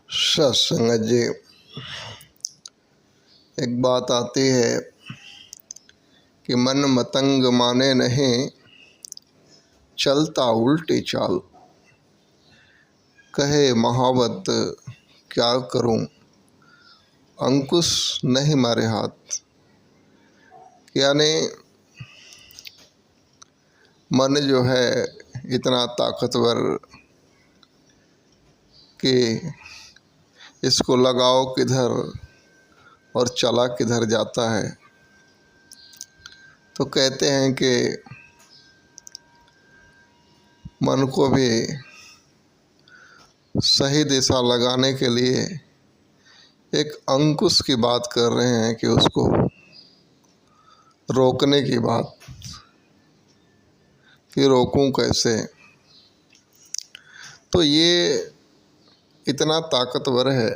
सत्संग जी, एक बात आती है कि मन मतंग माने नहीं, चलता उल्टी चाल। कहे महावत क्या करूं, अंकुश नहीं मारे हाथ। यानी मन जो है इतना ताकतवर कि इसको लगाओ किधर और चला किधर जाता है। तो कहते हैं कि मन को भी सही दिशा लगाने के लिए एक अंकुश की बात कर रहे हैं कि उसको रोकने की बात, कि रोकूं कैसे। तो ये इतना ताकतवर है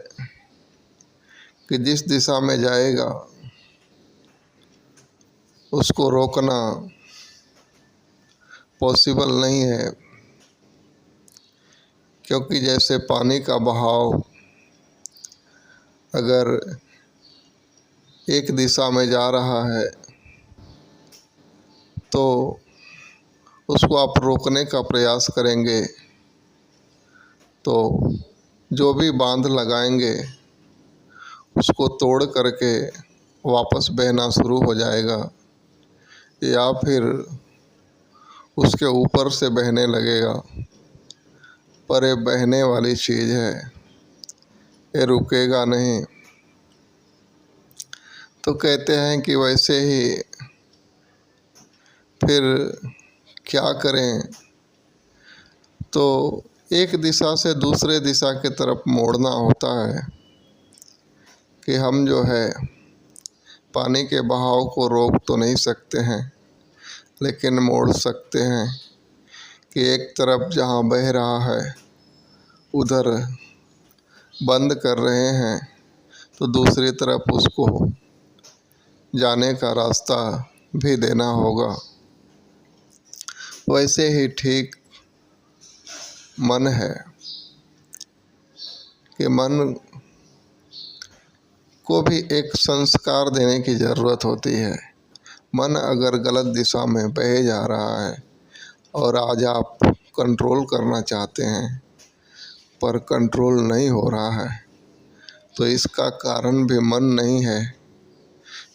कि जिस दिशा में जाएगा उसको रोकना पॉसिबल नहीं है, क्योंकि जैसे पानी का बहाव अगर एक दिशा में जा रहा है तो उसको आप रोकने का प्रयास करेंगे तो जो भी बांध लगाएंगे उसको तोड़ करके वापस बहना शुरू हो जाएगा, या फिर उसके ऊपर से बहने लगेगा। पर ये बहने वाली चीज़ है, ये रुकेगा नहीं। तो कहते हैं कि वैसे ही फिर क्या करें, तो एक दिशा से दूसरे दिशा की तरफ मोड़ना होता है कि हम जो है पानी के बहाव को रोक तो नहीं सकते हैं, लेकिन मोड़ सकते हैं कि एक तरफ जहाँ बह रहा है उधर बंद कर रहे हैं तो दूसरी तरफ उसको जाने का रास्ता भी देना होगा। वैसे ही ठीक मन है कि मन को भी एक संस्कार देने की ज़रूरत होती है। मन अगर गलत दिशा में बह जा रहा है और आज आप कंट्रोल करना चाहते हैं पर कंट्रोल नहीं हो रहा है, तो इसका कारण भी मन नहीं है,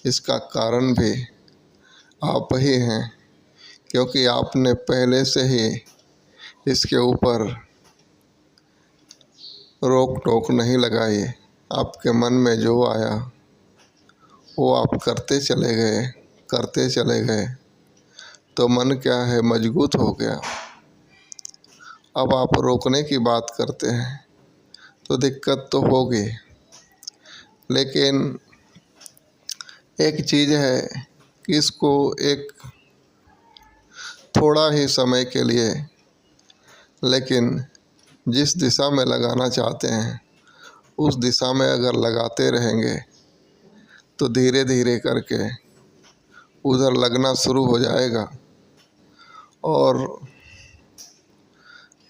इसका कारण भी आप ही हैं, क्योंकि आपने पहले से ही इसके ऊपर रोक टोक नहीं लगाई। आपके मन में जो आया वो आप करते चले गए, तो मन क्या है, मजबूत हो गया। अब आप रोकने की बात करते हैं तो दिक्कत तो होगी, लेकिन एक चीज़ है कि इसको एक थोड़ा ही समय के लिए, लेकिन जिस दिशा में लगाना चाहते हैं उस दिशा में अगर लगाते रहेंगे तो धीरे धीरे करके उधर लगना शुरू हो जाएगा, और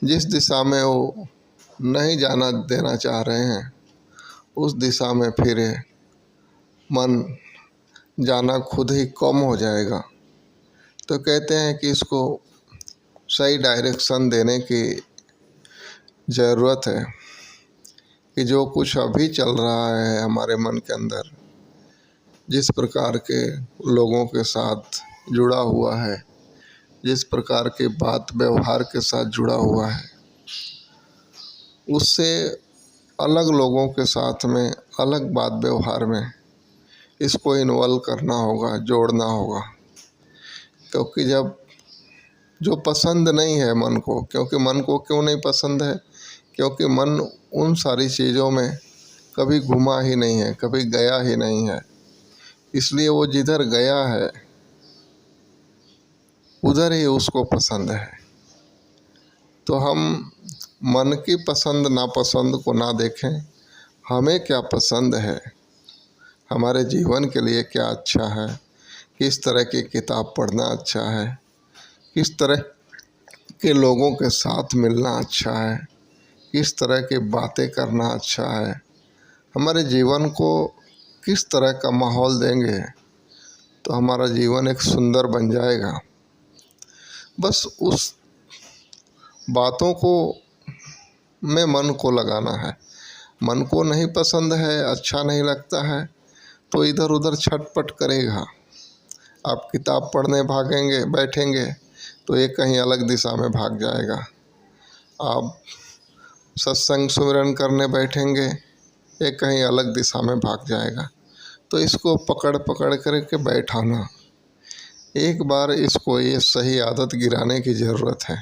जिस दिशा में वो नहीं जाना देना चाह रहे हैं उस दिशा में फिर मन जाना खुद ही कम हो जाएगा। तो कहते हैं कि इसको सही डायरेक्शन देने की ज़रूरत है कि जो कुछ अभी चल रहा है हमारे मन के अंदर, जिस प्रकार के लोगों के साथ जुड़ा हुआ है, जिस प्रकार के बात व्यवहार के साथ जुड़ा हुआ है, उससे अलग लोगों के साथ में अलग बात व्यवहार में इसको इन्वॉल्व करना होगा, जोड़ना होगा। क्योंकि जब जो पसंद नहीं है मन को, क्योंकि मन को क्यों नहीं पसंद है, क्योंकि मन उन सारी चीज़ों में कभी घुमा ही नहीं है, कभी गया ही नहीं है। इसलिए वो जिधर गया है उधर ही उसको पसंद है। तो हम मन की पसंद नापसंद को ना देखें, हमें क्या पसंद है, हमारे जीवन के लिए क्या अच्छा है, किस तरह की किताब पढ़ना अच्छा है, किस तरह के लोगों के साथ मिलना अच्छा है, किस तरह की बातें करना अच्छा है, हमारे जीवन को किस तरह का माहौल देंगे तो हमारा जीवन एक सुंदर बन जाएगा। बस उस बातों को में मन को लगाना है। मन को नहीं पसंद है, अच्छा नहीं लगता है तो इधर उधर छटपट करेगा। आप किताब पढ़ने भागेंगे बैठेंगे तो ये कहीं अलग दिशा में भाग जाएगा। आप सत्संग सुमिरन करने बैठेंगे ये कहीं अलग दिशा में भाग जाएगा। तो इसको पकड़ पकड़ करके बैठाना, एक बार इसको ये सही आदत गिराने की ज़रूरत है।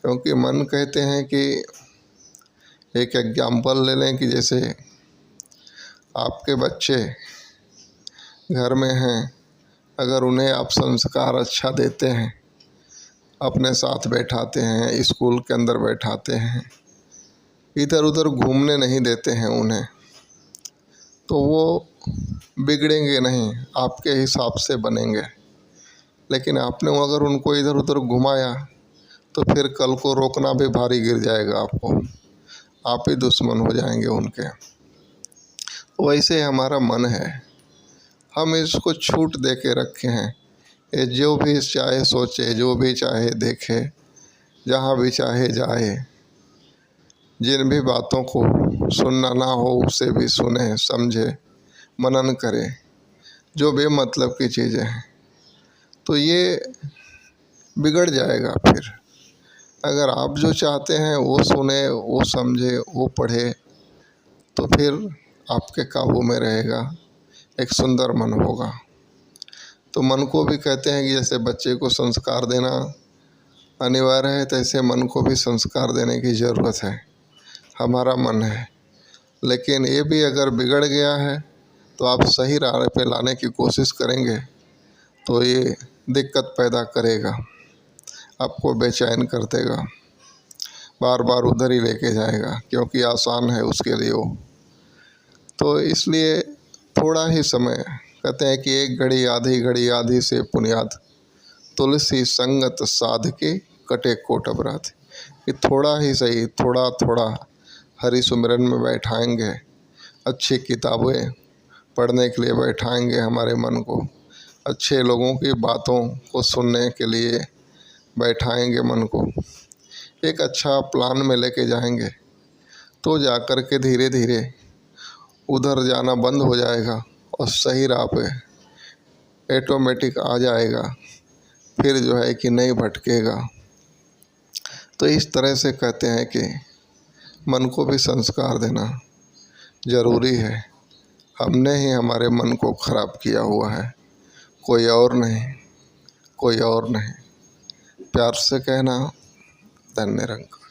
क्योंकि मन कहते हैं कि एक एग्जाम्पल ले लें कि जैसे आपके बच्चे घर में हैं, अगर उन्हें आप संस्कार अच्छा देते हैं, अपने साथ बैठाते हैं, स्कूल के अंदर बैठाते हैं, इधर उधर घूमने नहीं देते हैं उन्हें, तो वो बिगड़ेंगे नहीं, आपके हिसाब से बनेंगे। लेकिन आपने अगर उनको इधर उधर घुमाया तो फिर कल को रोकना भी भारी गिर जाएगा आपको, आप ही दुश्मन हो जाएंगे उनके। वैसे हमारा मन है, हम इसको छूट दे के रखे हैं। ये जो भी चाहे सोचे, जो भी चाहे देखे, जहाँ भी चाहे जाए, जिन भी बातों को सुनना ना हो उसे भी सुने, समझे, मनन करे, जो बेमतलब की चीज़ें हैं। तो ये बिगड़ जाएगा फिर। अगर आप जो चाहते हैं वो सुने, वो समझे, वो पढ़े तो फिर आपके काबू में रहेगा, एक सुंदर मन होगा। तो मन को भी कहते हैं कि जैसे बच्चे को संस्कार देना अनिवार्य है, तैसे मन को भी संस्कार देने की ज़रूरत है। हमारा मन है, लेकिन ये भी अगर बिगड़ गया है तो आप सही राह पे लाने की कोशिश करेंगे तो ये दिक्कत पैदा करेगा, आपको बेचैन कर देगा, बार बार उधर ही लेके जाएगा क्योंकि आसान है उसके लिए वो। तो इसलिए थोड़ा ही समय, कहते हैं कि एक घड़ी आधी से पुनियाद, तुलसी संगत साध के कटे कोट अपराध। कि थोड़ा ही सही, थोड़ा थोड़ा हरि सुमिरन में बैठाएंगे, अच्छी किताबें पढ़ने के लिए बैठाएंगे हमारे मन को, अच्छे लोगों की बातों को सुनने के लिए बैठाएंगे मन को, एक अच्छा प्लान में लेके जाएंगे तो जाकर के धीरे धीरे उधर जाना बंद हो जाएगा और सही राह पे ऑटोमेटिक आ जाएगा, फिर जो है कि नहीं भटकेगा। तो इस तरह से कहते हैं कि मन को भी संस्कार देना ज़रूरी है। हमने ही हमारे मन को ख़राब किया हुआ है, कोई और नहीं, कोई और नहीं। प्यार से कहना, धन्य निरंकार।